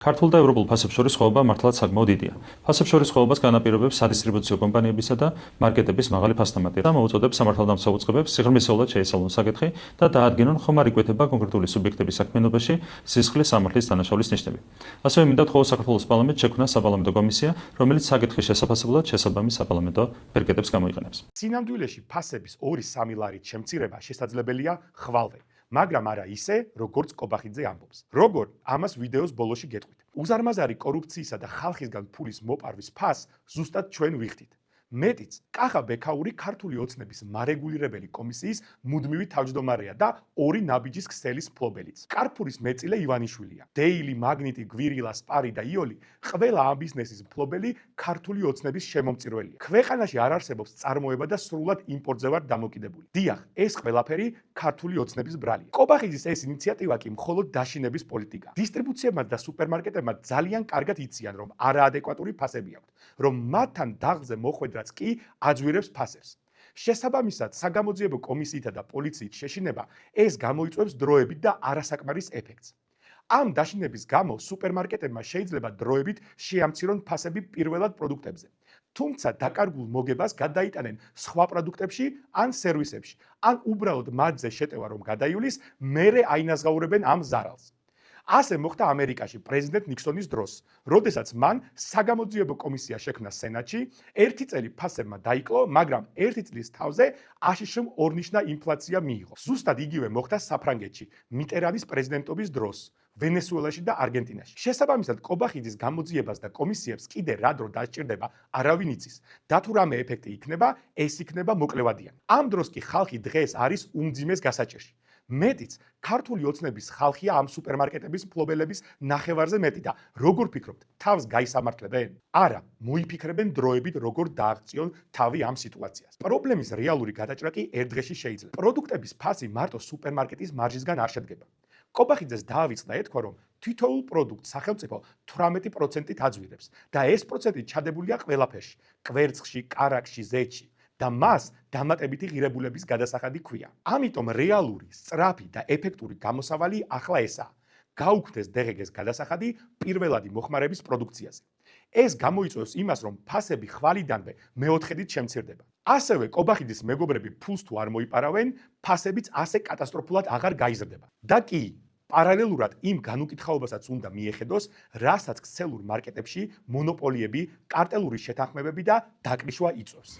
ქართულ და ევროპულ ფასებს შორის სხვაობა მართლაც საკმაოდ დიდია. ფასებს შორის სხვაობას განაპირობებს სადისტრიბუციო კომპანიებისა და მარკეტების მაღალი ფასთამატი. და მოუწოდებს სამართალდამცავ უწყებებს სიღრმისეულად შეესალმონ საკითხი და დაადგინონ ხომ არ იკვეთება კონკრეტული სუბიექტების საქმიანობაში სისხლის სამართლის დანაშაულის ნიშნები. ასევე მინდა ვთხოვო საქართველოს პარლამენტს შექმნა საპარლამენტო კომისია, რომელიც საკითხის შესაფასებლად შესაბამის საპარლამენტო ბერკეტებს გამოიყენებს. სინამდვილეში ფასების 2-3 ლარით შემცირება შესაძლებელია ხვალვე. მაგრამ არა ისე, როგორც კობახიძე ამბობს. როგორ ამას ვიდეოს ბოლოში გეტყვით. უზარმაზარი კორუფციისა და ხალხისგან ფულის მოპარვის ფასს ზუსტად ჩვენ ვიხდით. მეტიც, კახა ბექაური ქართული ოცნების მარეგულირებელი კომისიის მუდმივი თავმჯდომარეა და 2 ნაბიჯის ქსელის მფლობელიც. კარფურის მეწილე ივანიშვილია. დეილი, მაგნიტი, გვირილა, სპარი და იოლი ყველა ამ ბიზნესის მფლობელი ქართული ოცნების შემომწირველია. ქვეყანაში არ არსებობს წარმოება და სრულად იმპორტზე ვარ დამოკიდებული. დიახ, ეს ყველაფერი ქართული ოცნების ბრალია. კობახიძის ეს ინიციატივა კი მხოლოდ დაშინების პოლიტიკა. დისტრიბუციებმა და სუპერმარკეტებმა ძალიან კარგად იციან, რომ არაადეკვატური ფასები აქვთ, რომ მათთან დაღზე მოხვედრაც კი აძვირებს ფასებს. შესაბამისად, საგამოძიებო კომისიითა და პოლიციით შეშინება ეს გამოიწვევს დროებით და არასაკმარის ეფექტს. ამ დაშინების გამო სუპერმარკეტებმა შეიძლება დროებით შეამცირონ ფასები პირველად პროდუქტებზე. თუმცა დაკარგულ მოგებას გადაიტანენ სხვა პროდუქტებში ან სერვისებში, ან უბრალოდ მათზე შეტევა რომ გადაივლის, მერე აინაზღაურებენ ამ ზარალს. ასე მოხდა ამერიკაში პრეზიდენტ ნიქსონის დროს, როდესაც მან საგამოძიებო კომისია შექმნა სენატში, 1 წელი ფასებმა დაიკლო, მაგრამ 1 წლის თავზე აშშ-მ ორნიშნა ინფლაცია მიიღო. ზუსტად იგივე მოხდა საფრანგეთში, მიტერანის პრეზიდენტობის დროს, ვენესუელაში და არგენტინაში. შესაბამისად, კობახიძის გამოძიებას და კომისიებს კიდე რა დრო დასჭირდება, არავინ იცის. და თუ რამე ეფექტი იქნება, ეს იქნება მოკლევადიანი. ამ დროს კი ხალხი დღეს არის უმძიმეს გასაჭირში. მეტიც, ქართული ოცნების ხალხია ამ სუპერმარკეტების მფლობელების ნახევარზე მეტი და როგორ ფიქრობთ, თავს გაისამართლებენ? არა, მოიფიქრებენ დროებით როგორ დააღწიონ თავი ამ სიტუაციას. პრობლემის რეალური გადაჭრა კი ერთ დღეში შეიძლება. პროდუქტების ფასი მარტო სუპერმარკეტის მარჟისგან არ შედგება. კობახიძეს დაავიწყდა ეთქვა, რომ თითოეულ პროდუქტს სახელმწიფო 18%-ით აძვირებს და ეს პროცენტი ჩადებულია ყველაფერში, კვერცხში, კარაქში, ზეთში. და მას დამატებითი ღირებულების გადასახადი ქვია. ამიტომ რეალური, სწრაფი და ეფექტური გამოსავალი ახლა ესაა. გაუქმდეს დღგ-ს გადასახადი პირველადი მოხმარების პროდუქციაზე. ეს გამოიწვევს იმას, რომ ფასები ხვალიდანვე მეოთხედით შემცირდება. ასევე კობახიძის მეგობრები ფულს თუ არ მოიპარავენ, ფასებიც ასე კატასტროფულად აღარ გაიზრდება. და კი, პარალელურად იმ განუკითხაობასაც უნდა მიეხედოს, რასაც ქსელურ მარკეტებში მონოპოლიები, კარტელური შეთანხმებები და დაკრიშვა იწვევს.